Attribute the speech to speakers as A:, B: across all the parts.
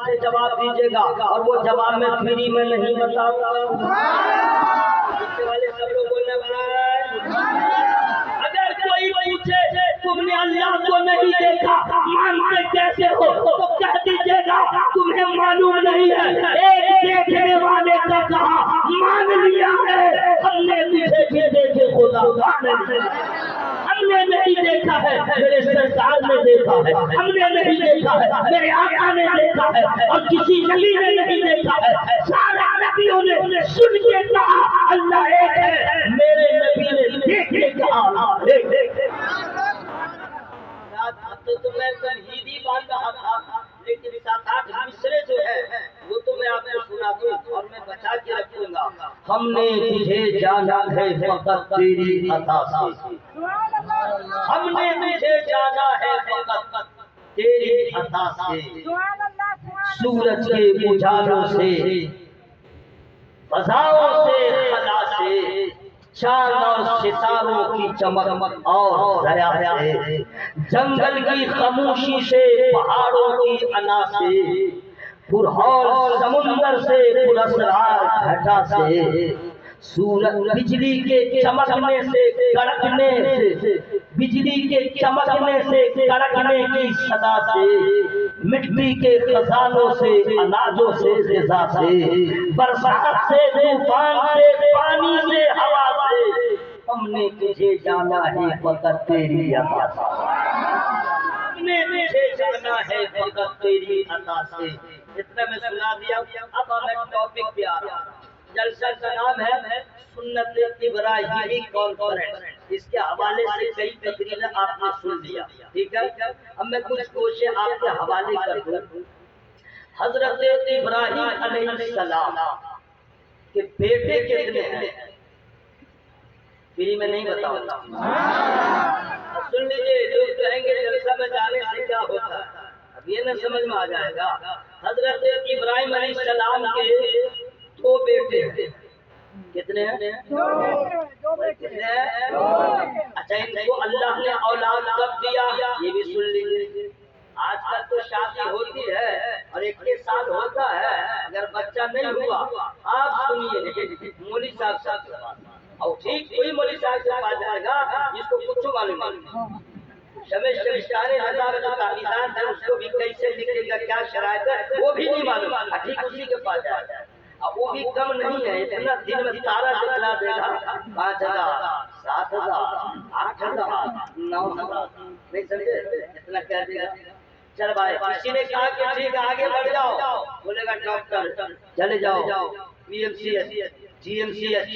A: سے جواب دیجیے گا اور وہ جواب میں فری میں نہیں بتاؤں گا. پیچھے والے سب لوگ بولنے بھائی اگر کوئی پوچھے تم نے اللہ کو نہیں دیکھا مانتے کیسے ہو تو کہہ دیجیے گا تمہیں معلوم نہیں ہے. ایک دیکھنے والے نے کہا مان لیا ہے ہم نے تجھے بھی دیکھے خدا ہم نے نہیں دیکھا ہے میرے سرکار نے دیکھا ہے ہم نے نہیں دیکھا ہے میرے آقا نے دیکھا ہے اور کسی نبی نے نہیں دیکھا ہے. سارے نبیوں نے سن کے کہا اللہ ایک ہے میرے نبی نے دیکھ کے کہا دیکھ. تو میں تمہید ہی باندھ رہا تھا لیکن 7-8 مصرے جو ہے وہ تو میں آپ کو سنا دوں اور میں بچا کے رکھوں گا. ہم نے تجھے جانا ہے فقط تیری عطا سے. ہم نے تجھے جانا ہے فقط تیری عطا سے. سورج کے اجالوں سے فضاؤں سے خلا سے چاند اور ستاروں کی چمک اور ضیا سے جنگل کی خاموشی سے پہاڑوں کی انا سے پرہول سمندر سے پراسرار گھٹا سے سورج بجلی کے چمکنے سے کڑکنے سے بجلی کے چمکنے سے کڑکنے کی صدا سے مٹی کے خزانوں سے اناجوں سے غذا سے برسات سے طوفان سے پانی سے ہوا سے ہم نے تجھے جانا ہے فقط تیری عطا سے. ہم نے تجھے جانا ہے فقط تیری عطا سے. اتنا میں سنا دیا. اب ہمیں ٹاپک پہ آ رہا ہوں. جلسہ کا نام ہے سنت ابراہیمی کانفرنس. اس کے حوالے سے کئی تقریریں آپ نے سن لیا. ٹھیک ہے اب میں کچھ کوششیں آپ کے حوالے کر دوں. حضرت ابراہیم علیہ السلام کے بیٹے کتنے ہیں فری میں نہیں بتاؤں گا. سن لیجیے لوگ کہیں گے جلسہ میں جانے سے کیا ہوتا ہے اب یہ نہ سمجھ میں آ جائے گا. حضرت ابراہیم علیہ السلام کے 2 بیٹے ہیں. کتنے ہیں؟ 2 بیٹے ہیں. اچھا ان کو اللہ نے اولاد کب دیا یہ بھی سن لیجیے. آج کل تو شادی ہوتی ہے اور 21 سال ہوتا ہے اگر بچہ نہیں ہوا آپ سنیے مولوی صاحب سے اور ٹھیک کوئی مولوی صاحب سے پا جائے گا جس کو کچھ معلوم نہیں. شمشتانے ہزار کا تعلیمات ہے اس کو بھی کیسے لکھے گا کیا شرائط ہے وہ بھی نہیں معلوم. ٹھیک اسی کے پاس جائے گا. اب وہ بھی کم نہیں ہے اتنا دن میں تارا دکھلا دے گا 5,000 7,000 8,000 9,000 نہیں سمجھے اتنا کہہ دے گا. چل بھائی کسی نے کہا کہ ٹھیک ہے آگے بڑھ جاؤ بولے گا ڈاکٹر چلے جاؤ P M C H G M C H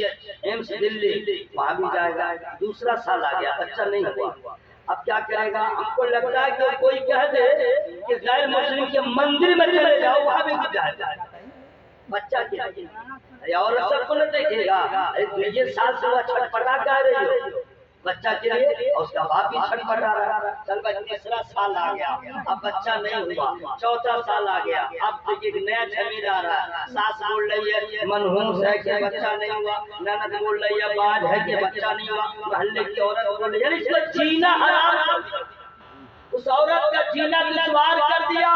A: AIIMS Delhi وہاں بھی جائے گا. دوسرا سال آ گیا بچہ نہیں ہوا. اب کیا کرے گا. ہم کو لگتا ہے کہ کوئی کہہ دے کہ غیر مسلم کے مندر میں چلے جاؤ وہاں بھی جائے گا بچہ کیا اور سب کو نہ دیکھے گا. یہ سال سے وہ چھٹپٹا کہہ رہی ہو بچہ کے لیے اور اس کا باپ بھی چھٹپٹا رہا. چل بھائی 3را سال آ گیا اب بچہ نہیں ہوا. 4تھا سال آ گیا اب تو ایک نیا جھمیلا آ رہا ہے. ساس بول رہی ہے منحوس ہے کہ بچہ نہیں ہوا. نند بول رہی ہے باج ہے کہ بچہ نہیں ہوا. محلے کی عورت بول رہی ہے اس کو جینا حرام. اس عورت کا جینا دشوار کر دیا.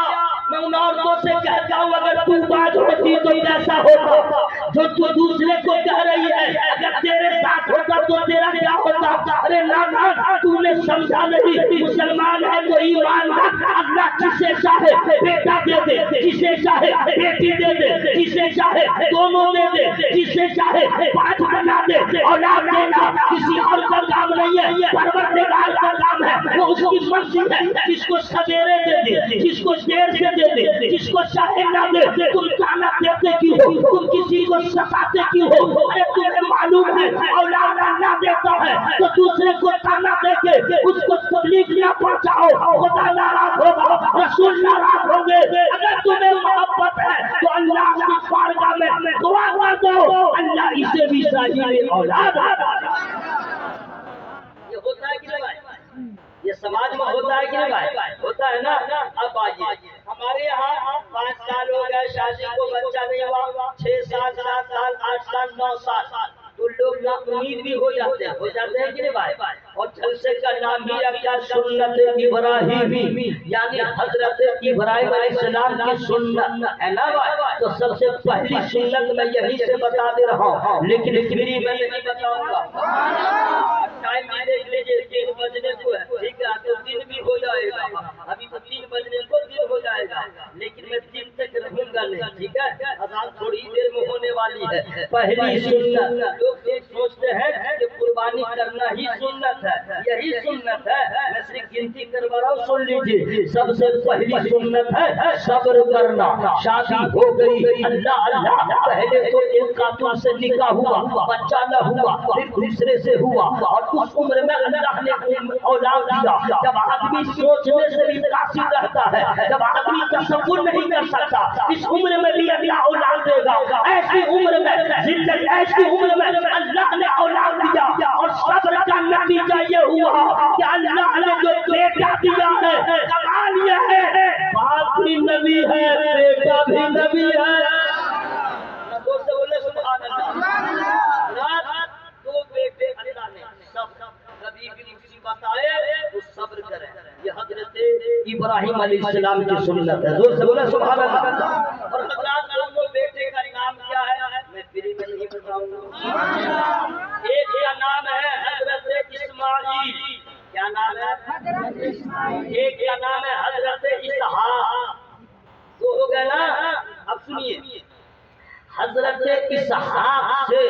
A: میں ان عورتوں سے کہتا ہوں اگر تو باز ہوتی تو کیسا ہوتا جو تو دوسرے کو کہہ رہی ہے. اگر تیرے ساتھ ہوتا تو تیرا کیا ہوتا. ارے نانا تو نے سمجھا نہیں. مسلمان ہے تو ایمان رکھ. اللہ جسے چاہے بیٹا دے دے جسے چاہے بیٹی دے دے جسے چاہے دونوں دے دے جسے چاہے 5 بنا دے. اولاد دینا کسی اور کا کام نہیں ہے پروردگار کا کام ہے. وہ اس کی مرضی ہے. جس کو سویرے دے دے جس کو دیر سے دے دے جس کو چاہے نہ دے. تم کانا دیتے کیوں ہو. تم کسی کو ستاتے کیوں ہو. ارے تمہیں معلوم ہے اولاد نہ دیتا ہے تو دوسرے کو کانا دے کے اس کو تکلیف نہ پہنچاؤ. خدا ناراض ہوگا رسول ناراض ہوں گے. اگر تمہیں محبت ہے تو اللہ کی بارگاہ میں دعا کر دو اللہ اسے بھی صحیح اولاد. یہ ہوتا ہے کہ نہیں یہ سماج میں ہوتا ہے کہ نہیں بھائی ہوتا ہے نا. اب آئیے ہمارے یہاں 5 سال ہو گئے شادی کو بچہ نہیں ہوا. 6 سال 7 سال 8 سال 9 سال تو لوگ نا امید بھی ہو جاتے ہیں کہ نہیں بھائی. اور سلسلے کا نام ہی رکھا سنت ابراہیمی، یعنی حضرت ابراہیم علیہ السلام کی سنت ہے نا بھائی؟ تو سب سے پہلی سنت میں یہی سے بتا دے رہا ہوں، لیکن فری میں نہیں بتاؤں گا۔ ٹائم بھی دیکھ لیجیے، 3 بجنے کو ہے، ٹھیک ہے؟ تو دن بھی ہو جائے گا، ابھی تو 3 بجنے کو دن ہو جائے گا، لیکن میں 3 تک رہوں گا نہیں، ٹھیک ہے؟ اذان تھوڑی دیر میں ہونے والی ہے۔ پہلی سنت، لوگ سوچتے ہیں کہ قربانی کرنا ہی سنت ہے، یہی سنت ہے، میں صرف گنتی کروا رہا ہوں، سن لیجیے۔ سب سے پہلی سنت ہے صبر کرنا۔ شادی ہو گئی، اللہ اللہ، پہلے تو ایک خاتون سے نکاح ہوا، بچہ نہ ہوا، پھر دوسرے سے ہوا، اور اس عمر میں اللہ نے اولاد دیا۔ جب آدمی سوچنے سے بھی قاصر رہتا ہے، جب آدمی تصور نہیں کر سکتا اس عمر میں بھی اللہ اولاد دے گا، ایسی عمر میں زندگی، ایسی عمر میں اللہ نے اولاد دیا، اور صبر کا نتیجہ یہ ہوا کہ اللہ نے جو بیٹا دیا ہے، کمال یہ ہے باپ بھی نبی ہے، بیٹا بھی نبی ہے۔ دوست بولے سبحان اللہ۔ رات 2 بیٹے اللہ نے، سب کبھی بھی مصیبت آئے وہ صبر کرے، یہ حضرت ابراہیم علیہ السلام کی سنت ہے۔ دوست بولے سبحان اللہ۔ اور حضرات دونوں بیٹے کا نام کیا ہے میں فری میں نہیں بتاؤں گا۔ ایک کا نام ہے حضرت اسماعیل، کیا نام ہے؟ ایک کا نام ہے حضرت اسحاق۔ تو ہو گیا نا؟ اب سنیے، حضرت اسحاق سے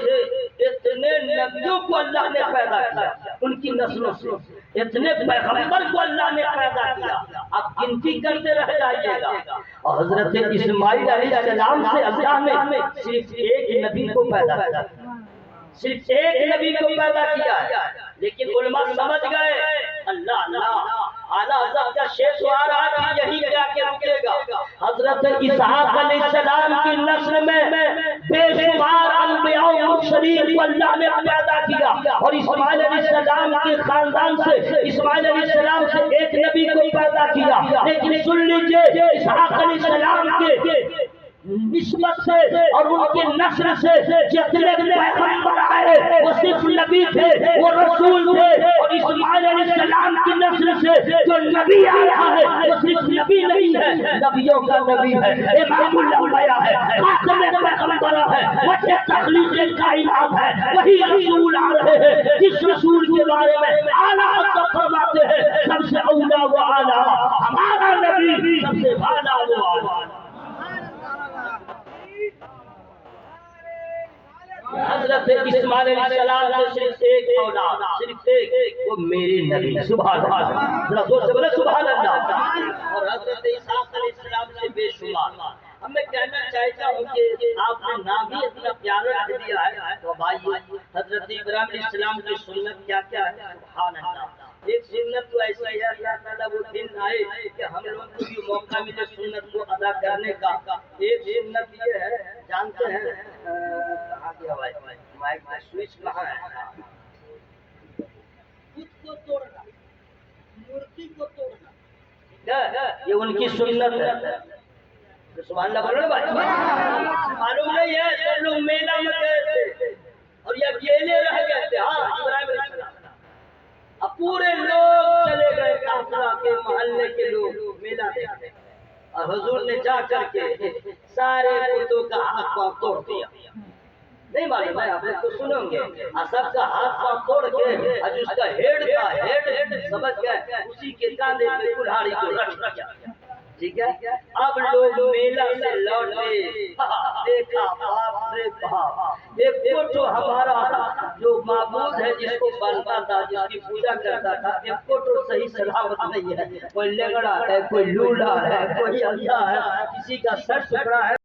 A: اتنے نبیوں کو اللہ نے پیدا کیا، ان کی نسلوں سے اتنے پیغمبر کو اللہ نے پیدا کیا، آپ گنتی کرتے رہ جائیے گا۔ اور حضرت اسماعیل علیہ السلام سے اللہ نے صرف ایک نبی کو پیدا کیا، صرف ایک نبی کو پیدا کیا ہے، لیکن علماء سمجھ گئے اللہ اللہ اعلیٰ حضرت کا شیخ آ رہا ہے کہ یہی جا کے رکے گا۔ حضرت اسحاق علیہ السلام کی نسل میں بے شمار انبیاء و مرسلین کو اللہ نے پیدا کیا، اور اسماعیل علیہ السلام کے خاندان سے اسماعیل علیہ السلام سے ایک نبی کو پیدا کیا، لیکن سن لیجئے اسحاق علیہ السلام کے نسبت سے اور ان کے نسل سے جتنے پیغمبر آئے وہ صرف نبی تھے، وہ رسول تھے، اور اسماعیل علیہ السلام کی نسل سے جو نبی آ رہا ہے وہ صرف نبی نہیں ہے، نبیوں کا نبی ہے، امام الانبیاء ہے، خاتم پیغمبر ہے، وجہ تخلیق کائنات ہے، وہی رسول آ رہے ہیں جس رسول کے بارے میں اعلیٰ حضرت فرماتے ہیں سب سے اولیٰ و اعلیٰ ہمارا نبی، سب سے اعلیٰ و اعلیٰ۔ حضرت اسماعیل علیہ السلام سے صرف ایک اولاد، صرف ایک، وہ میرے نبی، سبحان اللہ، ذرا زور سے بولے سبحان اللہ۔ اور حضرت اسحاق علیہ السلام سے بے شمار۔ اب میں کہنا چاہتا ہوں کہ آپ نے نام ہی اتنا پیارا رکھ دیا ہے، تو بھائی حضرت ابراہیم علیہ السلام کی سنت کیا کیا ہے؟ سبحان اللہ۔ ایک سنت تو ایسا ہے اللہ تعالیٰ وہ دن آئے کہ ہم لوگ کو بھی موقع ملے سنت کو ادا کرنے کا۔ ایک سنت یہ ہے، جانتے ہیں کہاں گیا بھائی مائک میں سوئچ کہاں ہے؟ خود کو توڑنا، مورتی کو توڑنا، یہ ان کی سنت ہے۔ سبحان اللہ بولو نا بھائی، معلوم نہیں ہے سب لوگ میلہ میں گئے تھے اور یہ اکیلے رہ گئے تھے۔ ہاں ابراہیم علیہ السلام، اب پورے لوگ چلے گئے کافرہ کے محلے کے لوگ میلہ دیکھتے، اور حضور نے جا کر کے سارے بتوں کا ہاتھ پاؤں توڑ دیا۔ نہیں معلوم ہے، آپ لوگ تو سنیں گے، سب کا ہاتھ پاؤں توڑ کے جو اس کا ہیڈ تھا، ہیڈ سمجھ گئے، اسی کے کاندھے پہ کلہاڑی کو رکھ دیا، ٹھیک ہے؟ اب لوگ میلہ سے لوٹے، دیکھا باپ رے باپ، ایک فوٹو ہمارا جو معبود ہے جس کو بنتا تھا، جس کی پوجا کرتا تھا، ایک فوٹو صحیح سلامت نہیں ہے، کوئی لنگڑا ہے، کوئی لولا ہے، کوئی اندھا ہے، کسی کا سر ٹکڑا ہے۔